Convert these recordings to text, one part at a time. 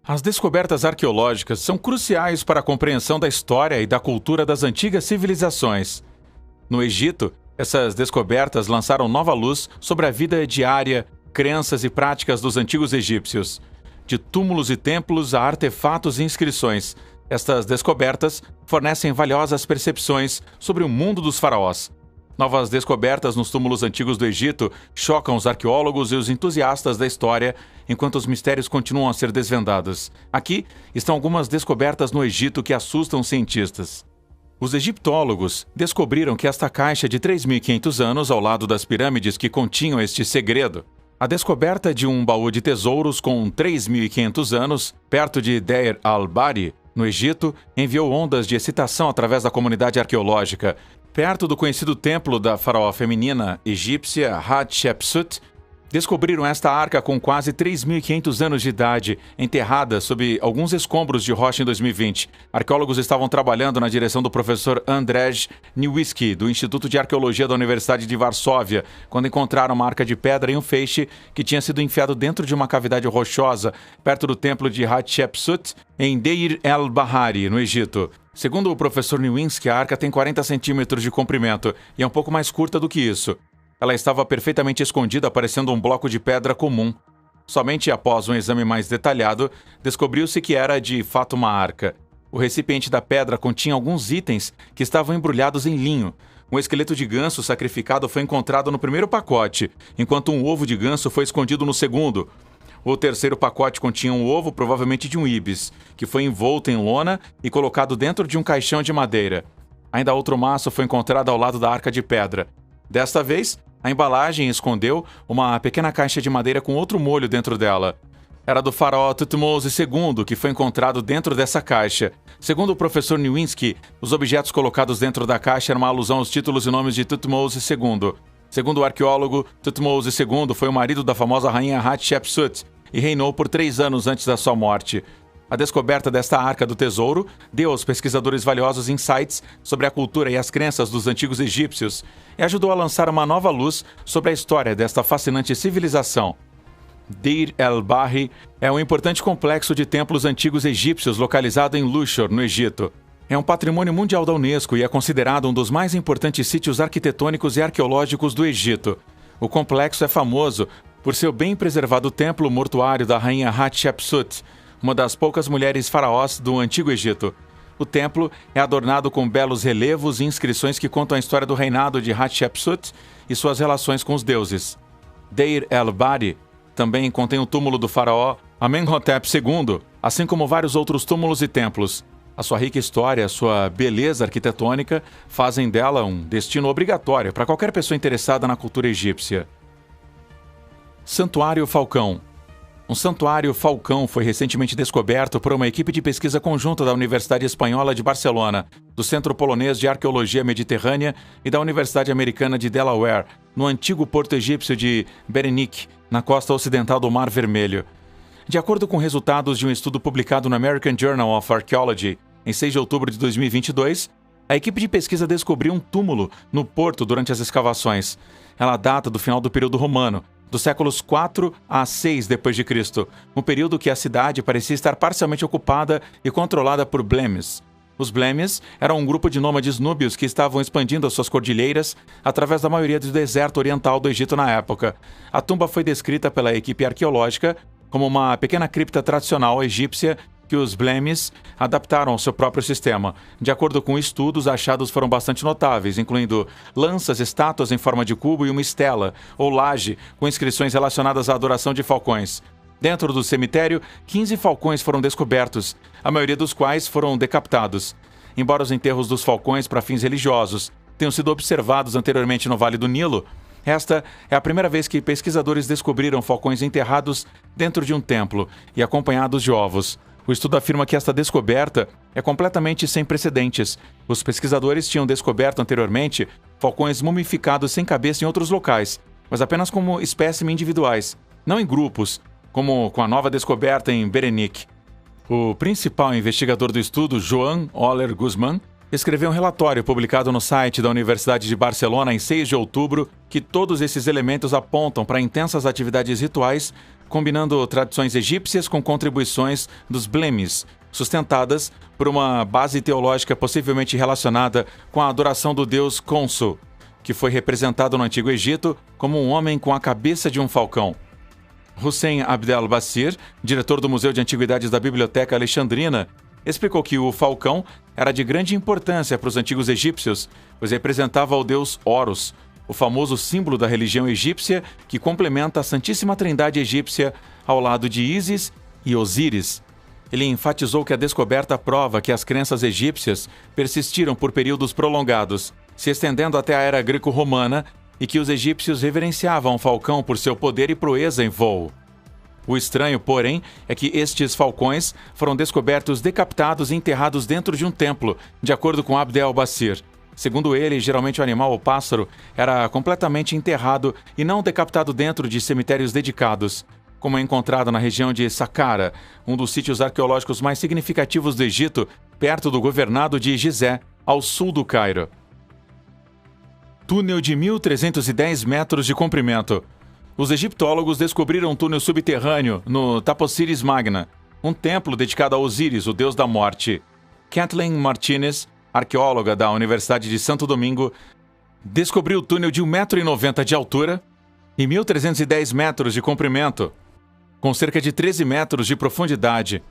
As descobertas arqueológicas são cruciais para a compreensão da história e da cultura das antigas civilizações. No Egito, essas descobertas lançaram nova luz sobre a vida diária, crenças e práticas dos antigos egípcios. De túmulos e templos a artefatos e inscrições, estas descobertas fornecem valiosas percepções sobre o mundo dos faraós. Novas descobertas nos túmulos antigos do Egito chocam os arqueólogos e os entusiastas da história, enquanto os mistérios continuam a ser desvendados. Aqui estão algumas descobertas no Egito que assustam os cientistas. Os egiptólogos descobriram que esta caixa de 3.500 anos ao lado das pirâmides que continham este segredo. A descoberta de um baú de tesouros com 3.500 anos, perto de Deir al-Bahri, no Egito, enviou ondas de excitação através da comunidade arqueológica. Perto do conhecido templo da faraó feminina egípcia Hatshepsut, descobriram esta arca com quase 3.500 anos de idade, enterrada sob alguns escombros de rocha em 2020. Arqueólogos estavam trabalhando na direção do professor Andrzej Nowicki, do Instituto de Arqueologia da Universidade de Varsóvia, quando encontraram uma arca de pedra e um feixe que tinha sido enfiado dentro de uma cavidade rochosa, perto do templo de Hatshepsut, em Deir el-Bahari, no Egito. Segundo o professor Nowicki, a arca tem 40 centímetros de comprimento e é um pouco mais curta do que isso. Ela estava perfeitamente escondida, parecendo um bloco de pedra comum. Somente após um exame mais detalhado, descobriu-se que era de fato uma arca. O recipiente da pedra continha alguns itens que estavam embrulhados em linho. Um esqueleto de ganso sacrificado foi encontrado no primeiro pacote, enquanto um ovo de ganso foi escondido no segundo. O terceiro pacote continha um ovo, provavelmente de um ibis, que foi envolto em lona e colocado dentro de um caixão de madeira. Ainda outro maço foi encontrado ao lado da arca de pedra. Desta vez, a embalagem escondeu uma pequena caixa de madeira com outro molho dentro dela. Era do faraó Tutmose II, que foi encontrado dentro dessa caixa. Segundo o professor Nowicki, os objetos colocados dentro da caixa eram uma alusão aos títulos e nomes de Tutmose II. Segundo o arqueólogo, Tutmose II foi o marido da famosa rainha Hatshepsut e reinou por 3 anos antes da sua morte. A descoberta desta arca do tesouro deu aos pesquisadores valiosos insights sobre a cultura e as crenças dos antigos egípcios e ajudou a lançar uma nova luz sobre a história desta fascinante civilização. Deir el-Bahri é um importante complexo de templos antigos egípcios localizado em Luxor, no Egito. É um patrimônio mundial da Unesco e é considerado um dos mais importantes sítios arquitetônicos e arqueológicos do Egito. O complexo é famoso por seu bem preservado templo mortuário da rainha Hatshepsut, uma das poucas mulheres faraós do Antigo Egito. O templo é adornado com belos relevos e inscrições que contam a história do reinado de Hatshepsut e suas relações com os deuses. Deir el-Bahri também contém o túmulo do faraó Amenhotep II, assim como vários outros túmulos e templos. A sua rica história e a sua beleza arquitetônica fazem dela um destino obrigatório para qualquer pessoa interessada na cultura egípcia. Santuário Falcão. Um santuário Falcão foi recentemente descoberto por uma equipe de pesquisa conjunta da Universidade Espanhola de Barcelona, do Centro Polonês de Arqueologia Mediterrânea e da Universidade Americana de Delaware, no antigo porto egípcio de Berenice, na costa ocidental do Mar Vermelho. De acordo com resultados de um estudo publicado no American Journal of Archaeology, em 6 de outubro de 2022, a equipe de pesquisa descobriu um túmulo no porto durante as escavações. Ela data do final do período romano, dos séculos 4 a 6 d.C., um período que a cidade parecia estar parcialmente ocupada e controlada por Blemes. Os Blemes eram um grupo de nômades núbios que estavam expandindo as suas cordilheiras através da maioria do deserto oriental do Egito na época. A tumba foi descrita pela equipe arqueológica como uma pequena cripta tradicional egípcia que os Blemes adaptaram ao seu próprio sistema. De acordo com estudos, achados foram bastante notáveis, incluindo lanças, estátuas em forma de cubo e uma estela, ou laje, com inscrições relacionadas à adoração de falcões. Dentro do cemitério, 15 falcões foram descobertos, a maioria dos quais foram decapitados. Embora os enterros dos falcões para fins religiosos tenham sido observados anteriormente no Vale do Nilo, esta é a primeira vez que pesquisadores descobriram falcões enterrados dentro de um templo e acompanhados de ovos. O estudo afirma que esta descoberta é completamente sem precedentes. Os pesquisadores tinham descoberto anteriormente falcões mumificados sem cabeça em outros locais, mas apenas como espécimes individuais, não em grupos, como com a nova descoberta em Berenice. O principal investigador do estudo, Joan Oller Guzmán, escreveu um relatório publicado no site da Universidade de Barcelona em 6 de outubro que todos esses elementos apontam para intensas atividades rituais combinando tradições egípcias com contribuições dos blemis, sustentadas por uma base teológica possivelmente relacionada com a adoração do deus Khonsu, que foi representado no Antigo Egito como um homem com a cabeça de um falcão. Hussein Abdel Basir, diretor do Museu de Antiguidades da Biblioteca Alexandrina, explicou que o falcão era de grande importância para os antigos egípcios, pois representava o deus Horus, o famoso símbolo da religião egípcia que complementa a Santíssima Trindade egípcia ao lado de Ísis e Osíris. Ele enfatizou que a descoberta prova que as crenças egípcias persistiram por períodos prolongados, se estendendo até a era greco-romana, e que os egípcios reverenciavam o falcão por seu poder e proeza em voo. O estranho, porém, é que estes falcões foram descobertos decapitados e enterrados dentro de um templo, de acordo com Abdel Basir. Segundo ele, geralmente o animal ou pássaro era completamente enterrado e não decapitado dentro de cemitérios dedicados, como é encontrado na região de Saqqara, um dos sítios arqueológicos mais significativos do Egito, perto do governado de Gizé, ao sul do Cairo. Túnel de 1.310 metros de comprimento. Os egiptólogos descobriram um túnel subterrâneo no Taposiris Magna, um templo dedicado a Osíris, o deus da morte. Kathleen Martinez, arqueóloga da Universidade de Santo Domingo, descobriu o túnel de 1,90 m de altura e 1.310 metros de comprimento, com cerca de 13 metros de profundidade.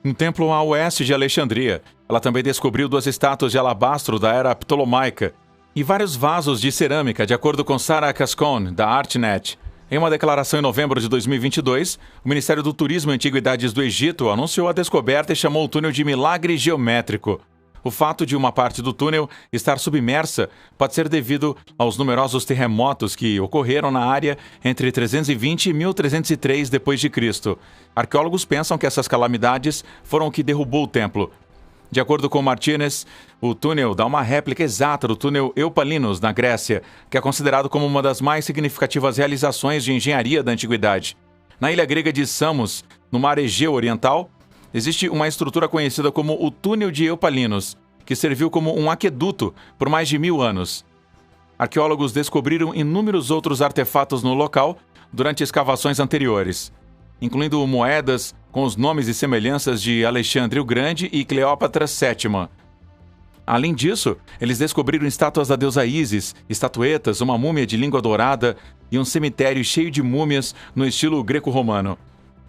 Um templo a oeste de Alexandria. Ela também descobriu 2 estátuas de alabastro da era ptolomaica e vários vasos de cerâmica, de acordo com Sarah Cascone, da ArtNet. Em uma declaração em novembro de 2022, o Ministério do Turismo e Antiguidades do Egito anunciou a descoberta e chamou o túnel de milagre geométrico. O fato de uma parte do túnel estar submersa pode ser devido aos numerosos terremotos que ocorreram na área entre 320 e 1303 d.C. Arqueólogos pensam que essas calamidades foram o que derrubou o templo. De acordo com Martinez, o túnel dá uma réplica exata do túnel Eupalinos, na Grécia, que é considerado como uma das mais significativas realizações de engenharia da antiguidade. Na ilha grega de Samos, no mar Egeu Oriental, existe uma estrutura conhecida como o Túnel de Eupalinos, que serviu como um aqueduto por mais de 1000 anos. Arqueólogos descobriram inúmeros outros artefatos no local durante escavações anteriores, incluindo moedas com os nomes e semelhanças de Alexandre o Grande e Cleópatra VII. Além disso, eles descobriram estátuas da deusa Ísis, estatuetas, uma múmia de língua dourada e um cemitério cheio de múmias no estilo greco-romano.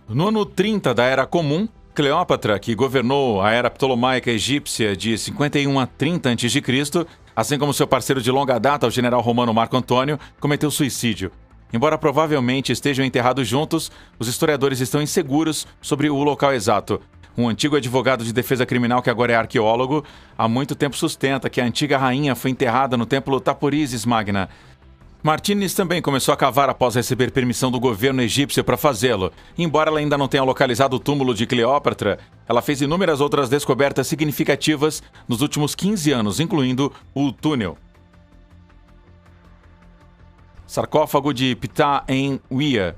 No ano 30 da Era Comum, Cleópatra, que governou a era ptolomaica egípcia de 51 a 30 a.C., assim como seu parceiro de longa data, o general romano Marco Antônio, cometeu suicídio. Embora provavelmente estejam enterrados juntos, os historiadores estão inseguros sobre o local exato. Um antigo advogado de defesa criminal, que agora é arqueólogo, há muito tempo sustenta que a antiga rainha foi enterrada no templo Taposiris Magna. Martinez também começou a cavar após receber permissão do governo egípcio para fazê-lo. Embora ela ainda não tenha localizado o túmulo de Cleópatra, ela fez inúmeras outras descobertas significativas nos últimos 15 anos, incluindo o túnel. Sarcófago de Ptah Enwiya.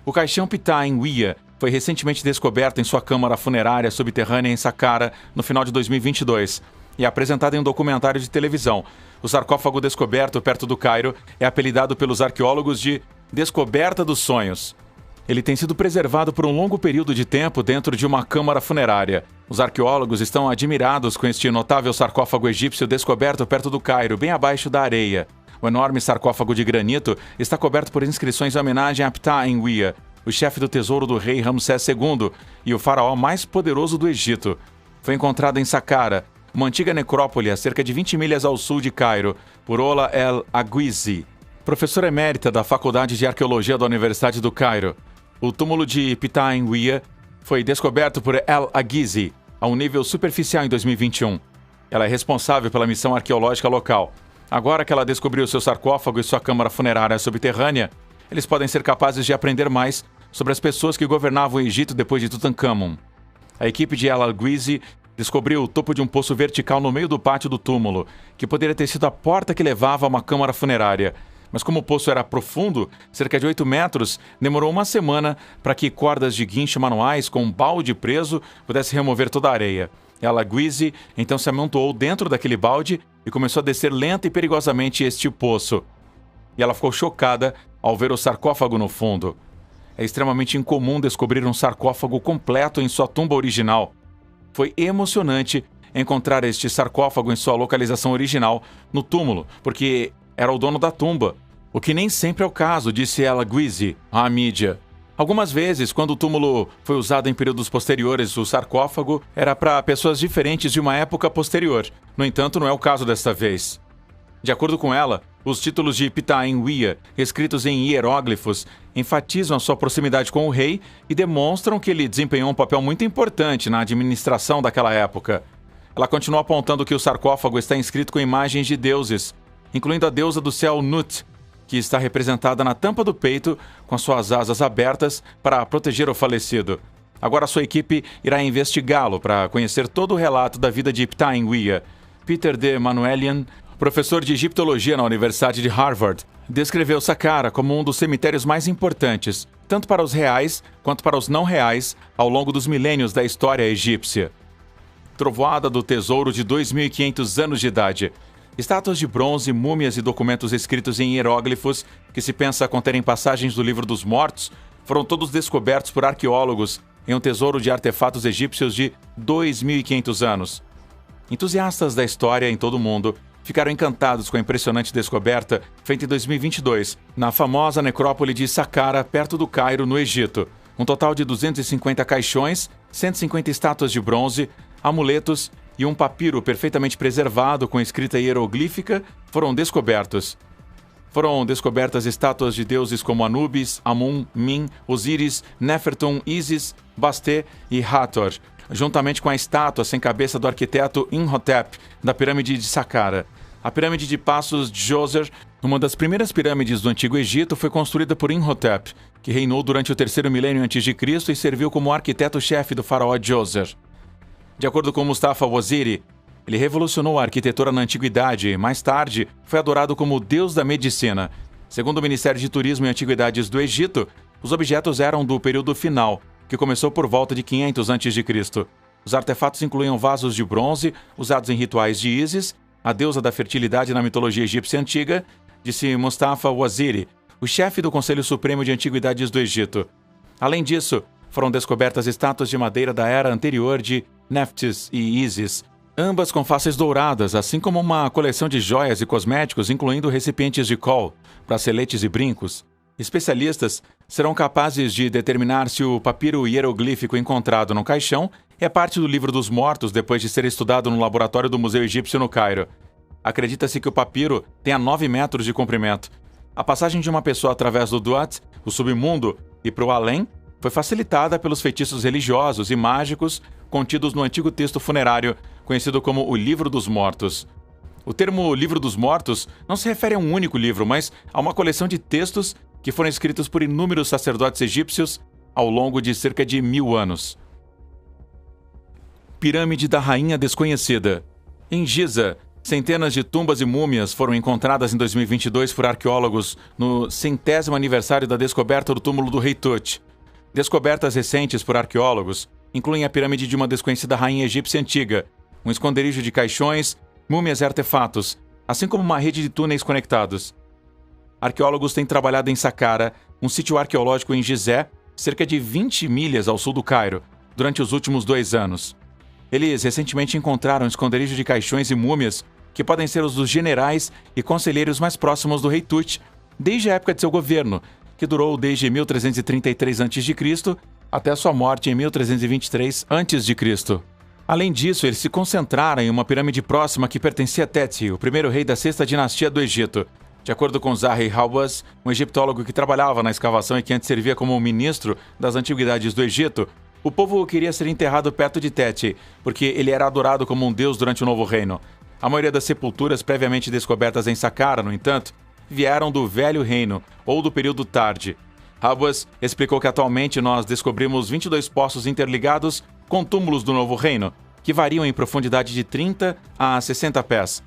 O caixão Ptah Enwiya foi recentemente descoberto em sua câmara funerária subterrânea em Saqqara no final de 2022 e apresentado em um documentário de televisão. O sarcófago descoberto perto do Cairo é apelidado pelos arqueólogos de Descoberta dos Sonhos. Ele tem sido preservado por um longo período de tempo dentro de uma câmara funerária. Os arqueólogos estão admirados com este notável sarcófago egípcio descoberto perto do Cairo, bem abaixo da areia. O enorme sarcófago de granito está coberto por inscrições em homenagem a Ptah Enwiya, o chefe do tesouro do rei Ramsés II e o faraó mais poderoso do Egito. Foi encontrado em Saqqara, uma antiga necrópole a cerca de 20 milhas ao sul de Cairo, por Ola El Aguizi, professora emérita da Faculdade de Arqueologia da Universidade do Cairo. O túmulo de Ptah Enwiya foi descoberto por El Aguizi a um nível superficial em 2021. Ela é responsável pela missão arqueológica local. Agora que ela descobriu seu sarcófago e sua câmara funerária subterrânea, eles podem ser capazes de aprender mais sobre as pessoas que governavam o Egito depois de Tutankhamun. A equipe de El Aguizi descobriu o topo de um poço vertical no meio do pátio do túmulo, que poderia ter sido a porta que levava a uma câmara funerária. Mas como o poço era profundo, cerca de 8 metros, demorou uma semana para que cordas de guincho manuais com um balde preso pudessem remover toda a areia. El Aguizi então se amontoou dentro daquele balde e começou a descer lenta e perigosamente este poço. E ela ficou chocada ao ver o sarcófago no fundo. é extremamente incomum descobrir um sarcófago completo em sua tumba original. Foi emocionante encontrar este sarcófago em sua localização original, no túmulo, porque era o dono da tumba, o que nem sempre é o caso, disse ela Guizzi à mídia. Algumas vezes, quando o túmulo foi usado em períodos posteriores, o sarcófago era para pessoas diferentes de uma época posterior. No entanto, não é o caso desta vez. De acordo com ela, os títulos de Ptah Iwia, escritos em hieróglifos, enfatizam a sua proximidade com o rei e demonstram que ele desempenhou um papel muito importante na administração daquela época. Ela continua apontando que o sarcófago está inscrito com imagens de deuses, incluindo a deusa do céu Nut, que está representada na tampa do peito com suas asas abertas para proteger o falecido. Agora sua equipe irá investigá-lo para conhecer todo o relato da vida de Ptah Iwia. Peter D. Manuelian, professor de egiptologia na Universidade de Harvard, descreveu Saqqara como um dos cemitérios mais importantes, tanto para os reais quanto para os não reais, ao longo dos milênios da história egípcia. Trovoada do tesouro de 2.500 anos de idade. Estátuas de bronze, múmias e documentos escritos em hieróglifos, que se pensa conterem passagens do Livro dos Mortos, foram todos descobertos por arqueólogos em um tesouro de artefatos egípcios de 2.500 anos. Entusiastas da história em todo o mundo ficaram encantados com a impressionante descoberta feita em 2022, na famosa necrópole de Saqqara, perto do Cairo, no Egito. Um total de 250 caixões, 150 estátuas de bronze, amuletos e um papiro perfeitamente preservado com escrita hieroglífica foram descobertos. Foram descobertas estátuas de deuses como Anubis, Amun, Min, Osíris, Nefertum, Ísis, Bastet e Hathor, juntamente com a estátua sem cabeça do arquiteto Imhotep, da pirâmide de Saqqara. A pirâmide de Passos Djoser, uma das primeiras pirâmides do Antigo Egito, foi construída por Imhotep, que reinou durante o terceiro milênio a.C. e serviu como arquiteto-chefe do faraó Djoser. De acordo com Mustafa Waziri, ele revolucionou a arquitetura na antiguidade e, mais tarde, foi adorado como o deus da medicina. Segundo o Ministério de Turismo e Antiguidades do Egito, os objetos eram do período final, que começou por volta de 500 a.C. Os artefatos incluíam vasos de bronze usados em rituais de Ísis, a deusa da fertilidade na mitologia egípcia antiga, disse Mustafa Waziri, o chefe do Conselho Supremo de Antiguidades do Egito. Além disso, foram descobertas estátuas de madeira da era anterior de Nephthys e Ísis, ambas com faces douradas, assim como uma coleção de joias e cosméticos, incluindo recipientes de col, braceletes e brincos. Especialistas serão capazes de determinar se o papiro hieroglífico encontrado no caixão é parte do Livro dos Mortos depois de ser estudado no laboratório do Museu Egípcio no Cairo. Acredita-se que o papiro tenha 9 metros de comprimento. A passagem de uma pessoa através do Duat, o submundo, e para o além, foi facilitada pelos feitiços religiosos e mágicos contidos no antigo texto funerário, conhecido como o Livro dos Mortos. O termo Livro dos Mortos não se refere a um único livro, mas a uma coleção de textos que foram escritos por inúmeros sacerdotes egípcios ao longo de cerca de 1000 anos. Pirâmide da Rainha Desconhecida. Em Giza, centenas de tumbas e múmias foram encontradas em 2022 por arqueólogos no 100º aniversário da descoberta do túmulo do rei Tut. Descobertas recentes por arqueólogos incluem a pirâmide de uma desconhecida rainha egípcia antiga, um esconderijo de caixões, múmias e artefatos, assim como uma rede de túneis conectados. Arqueólogos têm trabalhado em Saqqara, um sítio arqueológico em Gizé, cerca de 20 milhas ao sul do Cairo, durante os últimos 2 anos. Eles recentemente encontraram um esconderijo de caixões e múmias que podem ser os dos generais e conselheiros mais próximos do rei Tut, desde a época de seu governo, que durou desde 1333 a.C. até sua morte em 1323 a.C. Além disso, eles se concentraram em uma pirâmide próxima que pertencia a Teti, o primeiro rei da sexta dinastia do Egito. De acordo com Zahi Hawass, um egiptólogo que trabalhava na escavação e que antes servia como ministro das antiguidades do Egito, o povo queria ser enterrado perto de Teti, porque ele era adorado como um deus durante o Novo Reino. A maioria das sepulturas previamente descobertas em Saqqara, no entanto, vieram do Velho Reino ou do período Tarde. Hawass explicou que atualmente nós descobrimos 22 poços interligados com túmulos do Novo Reino, que variam em profundidade de 30 a 60 pés.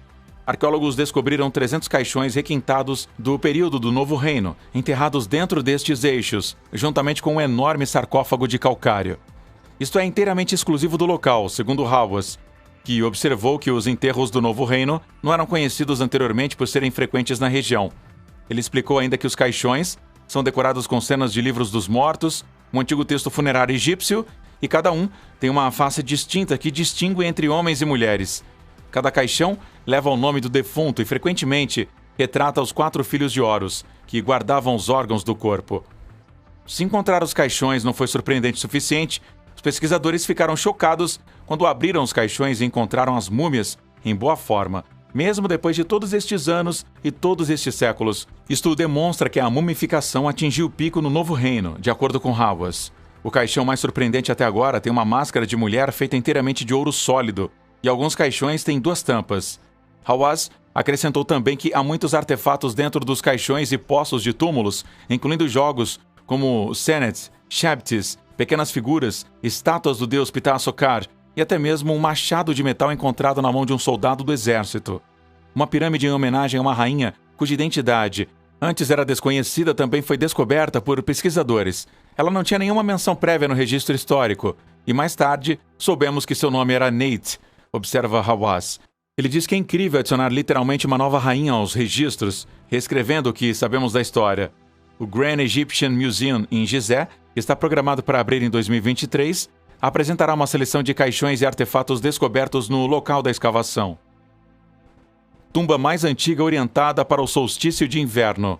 Arqueólogos descobriram 300 caixões requintados do período do Novo Reino, enterrados dentro destes eixos, juntamente com um enorme sarcófago de calcário. Isto é inteiramente exclusivo do local, segundo Hawass, que observou que os enterros do Novo Reino não eram conhecidos anteriormente por serem frequentes na região. Ele explicou ainda que os caixões são decorados com cenas de livros dos mortos, um antigo texto funerário egípcio, e cada um tem uma face distinta que distingue entre homens e mulheres. Cada caixão leva o nome do defunto e, frequentemente, retrata os 4 filhos de Horus, que guardavam os órgãos do corpo. Se encontrar os caixões não foi surpreendente o suficiente, os pesquisadores ficaram chocados quando abriram os caixões e encontraram as múmias em boa forma, mesmo depois de todos estes anos e todos estes séculos. Isto demonstra que a mumificação atingiu o pico no Novo Reino, de acordo com Hawass. O caixão mais surpreendente até agora tem uma máscara de mulher feita inteiramente de ouro sólido, e alguns caixões têm 2 tampas. Hawass acrescentou também que há muitos artefatos dentro dos caixões e poços de túmulos, incluindo jogos como Senet, Sheptis, pequenas figuras, estátuas do deus Ptah-Sokar e até mesmo um machado de metal encontrado na mão de um soldado do exército. Uma pirâmide em homenagem a uma rainha cuja identidade antes era desconhecida também foi descoberta por pesquisadores. Ela não tinha nenhuma menção prévia no registro histórico e mais tarde soubemos que seu nome era Neit, observa Hawass. Ele diz que é incrível adicionar literalmente uma nova rainha aos registros, reescrevendo o que sabemos da história. O Grand Egyptian Museum em Gizeh, que está programado para abrir em 2023, apresentará uma seleção de caixões e artefatos descobertos no local da escavação. Tumba mais antiga orientada para o solstício de inverno.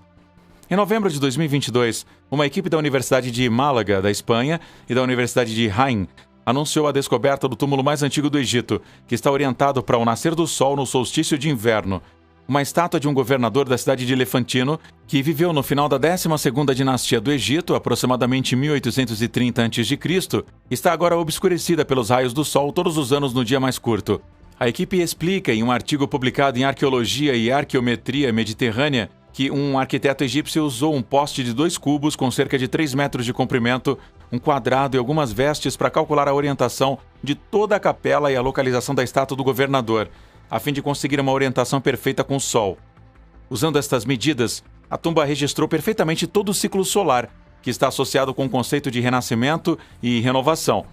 Em novembro de 2022, uma equipe da Universidade de Málaga, da Espanha, e da Universidade de Jaén anunciou a descoberta do túmulo mais antigo do Egito, que está orientado para o nascer do sol no solstício de inverno. Uma estátua de um governador da cidade de Elefantino, que viveu no final da 12ª dinastia do Egito, aproximadamente 1830 a.C., está agora obscurecida pelos raios do sol todos os anos no dia mais curto. A equipe explica em um artigo publicado em Arqueologia e Arqueometria Mediterrânea que um arquiteto egípcio usou um poste de 2 cubos com cerca de 3 metros de comprimento, um quadrado e algumas vestes para calcular a orientação de toda a capela e a localização da estátua do governador, a fim de conseguir uma orientação perfeita com o Sol. Usando estas medidas, a tumba registrou perfeitamente todo o ciclo solar, que está associado com o conceito de renascimento e renovação.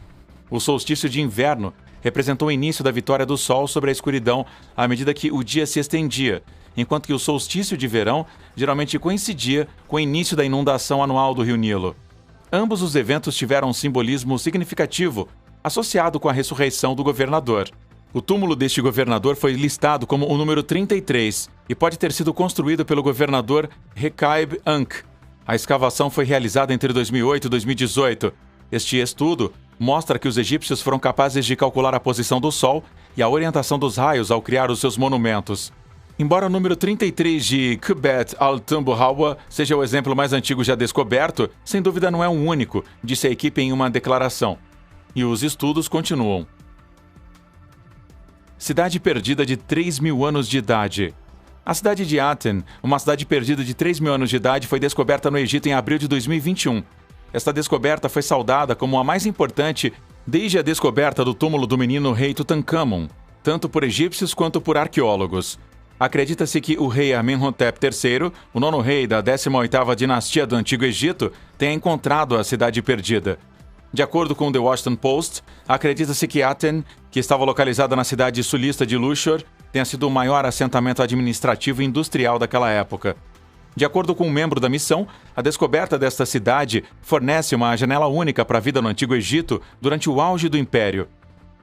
O solstício de inverno representou o início da vitória do Sol sobre a escuridão à medida que o dia se estendia, enquanto que o solstício de verão geralmente coincidia com o início da inundação anual do Rio Nilo. Ambos os eventos tiveram um simbolismo significativo associado com a ressurreição do governador. O túmulo deste governador foi listado como o número 33 e pode ter sido construído pelo governador Recaib Ankh. A escavação foi realizada entre 2008 e 2018. Este estudo mostra que os egípcios foram capazes de calcular a posição do Sol e a orientação dos raios ao criar os seus monumentos. Embora o número 33 de Qubet al-Tumbu Hawa seja o exemplo mais antigo já descoberto, sem dúvida não é o único, disse a equipe em uma declaração. E os estudos continuam. Cidade perdida de 3.000 anos de idade. A cidade de Aten, uma cidade perdida de 3.000 anos de idade, foi descoberta no Egito em abril de 2021. Esta descoberta foi saudada como a mais importante desde a descoberta do túmulo do menino rei Tutankhamon, tanto por egípcios quanto por arqueólogos. Acredita-se que o rei Amenhotep III, o 9º rei da 18ª dinastia do Antigo Egito, tenha encontrado a cidade perdida. De acordo com o The Washington Post, acredita-se que Aten, que estava localizada na cidade sulista de Luxor, tenha sido o maior assentamento administrativo e industrial daquela época. De acordo com um membro da missão, a descoberta desta cidade fornece uma janela única para a vida no Antigo Egito durante o auge do Império.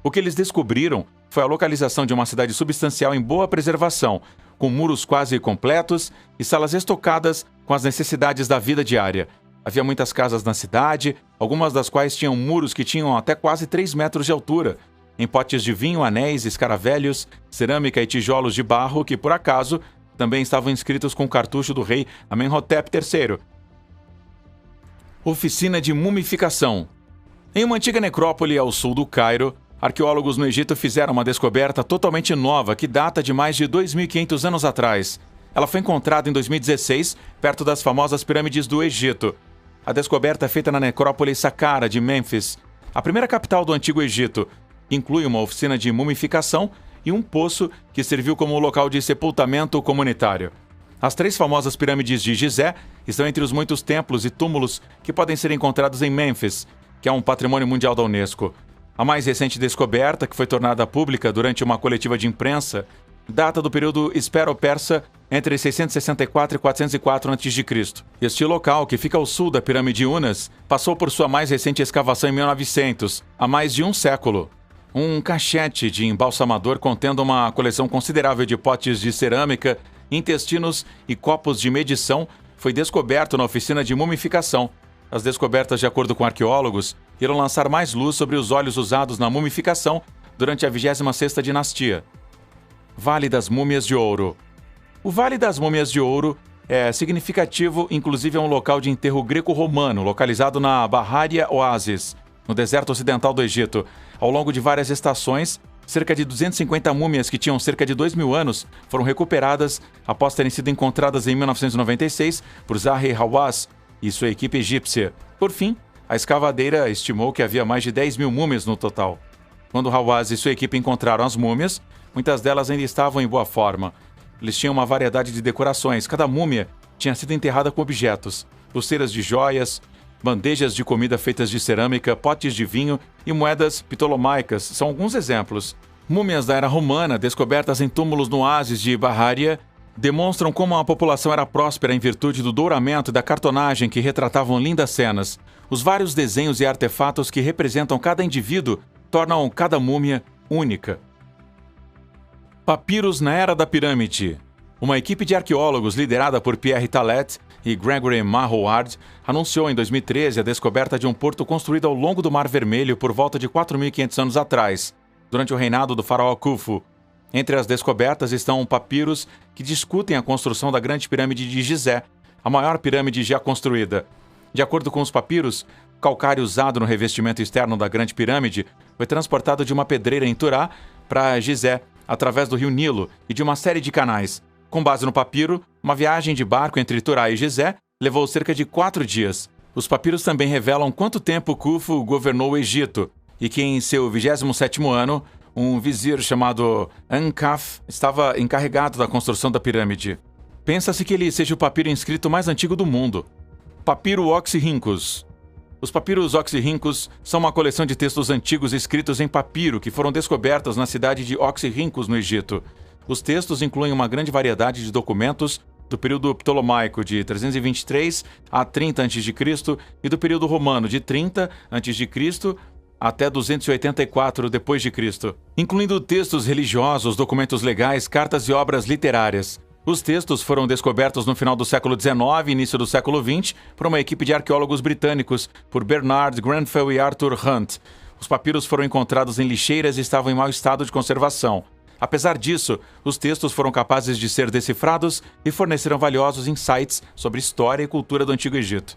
O que eles descobriram foi a localização de uma cidade substancial em boa preservação, com muros quase completos e salas estocadas com as necessidades da vida diária. Havia muitas casas na cidade, algumas das quais tinham muros que tinham até quase 3 metros de altura, em potes de vinho, anéis, escaravelhos, cerâmica e tijolos de barro que, por acaso, também estavam inscritos com o cartucho do rei Amenhotep III. Oficina de mumificação. Em uma antiga necrópole ao sul do Cairo, arqueólogos no Egito fizeram uma descoberta totalmente nova que data de mais de 2.500 anos atrás. Ela foi encontrada em 2016, perto das famosas pirâmides do Egito. A descoberta é feita na necrópole Saqqara de Mênfis, a primeira capital do Antigo Egito. Inclui uma oficina de mumificação e um poço que serviu como local de sepultamento comunitário. As 3 famosas pirâmides de Gizé estão entre os muitos templos e túmulos que podem ser encontrados em Mênfis, que é um patrimônio mundial da Unesco. A mais recente descoberta, que foi tornada pública durante uma coletiva de imprensa, data do período Espero-Persa entre 664 e 404 a.C. Este local, que fica ao sul da pirâmide Unas, passou por sua mais recente escavação em 1900, há mais de um século. Um caixete de embalsamador contendo uma coleção considerável de potes de cerâmica, intestinos e copos de medição foi descoberto na oficina de mumificação. As descobertas, de acordo com arqueólogos, irão lançar mais luz sobre os óleos usados na mumificação durante a 26ª dinastia. Vale das Múmias de Ouro. O Vale das Múmias de Ouro é significativo, inclusive é um local de enterro greco-romano, localizado na Bahária Oasis, no deserto ocidental do Egito. Ao longo de várias estações, cerca de 250 múmias que tinham cerca de 2.000 anos foram recuperadas após terem sido encontradas em 1996 por Zahi Hawass e sua equipe egípcia. Por fim, a escavadeira estimou que havia mais de 10.000 múmias no total. Quando Hawass e sua equipe encontraram as múmias, muitas delas ainda estavam em boa forma. Eles tinham uma variedade de decorações. Cada múmia tinha sido enterrada com objetos: pulseiras de joias, bandejas de comida feitas de cerâmica, potes de vinho e moedas ptolomaicas são alguns exemplos. Múmias da era romana, descobertas em túmulos no oásis de Bahária, demonstram como a população era próspera em virtude do douramento e da cartonagem que retratavam lindas cenas. Os vários desenhos e artefatos que representam cada indivíduo tornam cada múmia única. Papiros na Era da Pirâmide. Uma equipe de arqueólogos liderada por Pierre Tallet e Gregory Mahoward anunciou em 2013 a descoberta de um porto construído ao longo do Mar Vermelho por volta de 4.500 anos atrás, durante o reinado do faraó Khufu. Entre as descobertas estão papiros que discutem a construção da Grande Pirâmide de Gizé, a maior pirâmide já construída. De acordo com os papiros, o calcário usado no revestimento externo da Grande Pirâmide foi transportado de uma pedreira em Turá para Gizé, através do rio Nilo e de uma série de canais. Com base no papiro, uma viagem de barco entre Turá e Gizé levou cerca de 4 dias. Os papiros também revelam quanto tempo Khufu governou o Egito e que em seu 27º ano, um vizir chamado Ankaf estava encarregado da construção da pirâmide. Pensa-se que ele seja o papiro inscrito mais antigo do mundo. Papiro Oxirhynchus. Os papiros Oxirhynchus são uma coleção de textos antigos escritos em papiro que foram descobertos na cidade de Oxirhynchus, no Egito. Os textos incluem uma grande variedade de documentos do período ptolomaico de 323 a 30 a.C. e do período romano de 30 a.C. até 284 d.C., incluindo textos religiosos, documentos legais, cartas e obras literárias. Os textos foram descobertos no final do século XIX e início do século XX por uma equipe de arqueólogos britânicos, por Bernard Grenfell e Arthur Hunt. Os papiros foram encontrados em lixeiras e estavam em mau estado de conservação. Apesar disso, os textos foram capazes de ser decifrados e forneceram valiosos insights sobre história e cultura do Antigo Egito.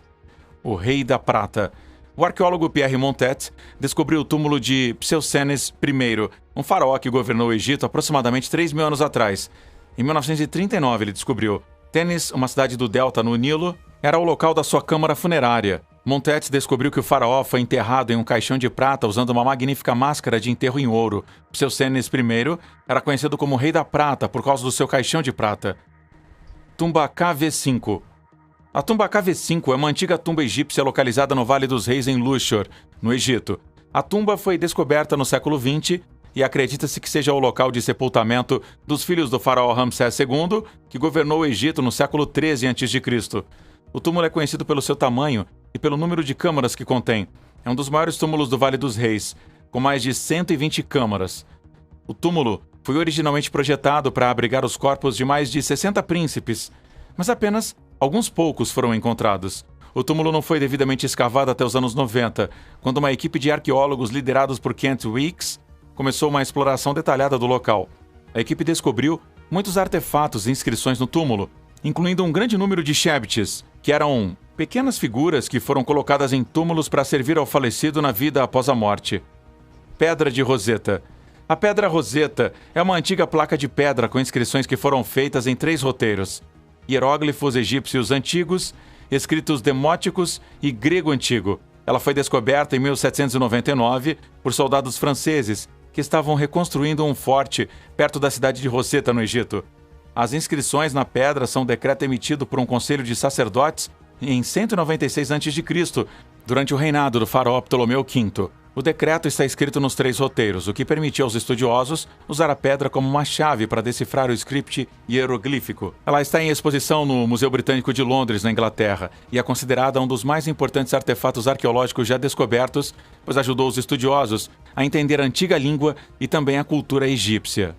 O Rei da Prata. O arqueólogo Pierre Montet descobriu o túmulo de Pseucenes I, um faraó que governou o Egito aproximadamente 3.000 anos atrás. Em 1939, ele descobriu Tenis, uma cidade do delta no Nilo, era o local da sua câmara funerária. Montet descobriu que o faraó foi enterrado em um caixão de prata usando uma magnífica máscara de enterro em ouro. Pseucenes I era conhecido como Rei da Prata por causa do seu caixão de prata. Tumba KV5. A tumba KV5 é uma antiga tumba egípcia localizada no Vale dos Reis em Luxor, no Egito. A tumba foi descoberta no século XX e acredita-se que seja o local de sepultamento dos filhos do faraó Ramsés II, que governou o Egito no século XIII a.C. O túmulo é conhecido pelo seu tamanho e pelo número de câmaras que contém. É um dos maiores túmulos do Vale dos Reis, com mais de 120 câmaras. O túmulo foi originalmente projetado para abrigar os corpos de mais de 60 príncipes, mas apenas alguns poucos foram encontrados. O túmulo não foi devidamente escavado até os anos 90, quando uma equipe de arqueólogos liderados por Kent Weeks começou uma exploração detalhada do local. A equipe descobriu muitos artefatos e inscrições no túmulo, incluindo um grande número de shebtis, que eram pequenas figuras que foram colocadas em túmulos para servir ao falecido na vida após a morte. Pedra de Roseta. A Pedra Roseta é uma antiga placa de pedra com inscrições que foram feitas em 3 roteiros: hieróglifos egípcios antigos, escritos demóticos e grego antigo. Ela foi descoberta em 1799 por soldados franceses que estavam reconstruindo um forte perto da cidade de Roseta, no Egito. As inscrições na pedra são um decreto emitido por um conselho de sacerdotes em 196 a.C., durante o reinado do faraó Ptolomeu V. O decreto está escrito nos 3 roteiros, o que permitiu aos estudiosos usar a pedra como uma chave para decifrar o script hieroglífico. Ela está em exposição no Museu Britânico de Londres, na Inglaterra, e é considerada um dos mais importantes artefatos arqueológicos já descobertos, pois ajudou os estudiosos a entender a antiga língua e também a cultura egípcia.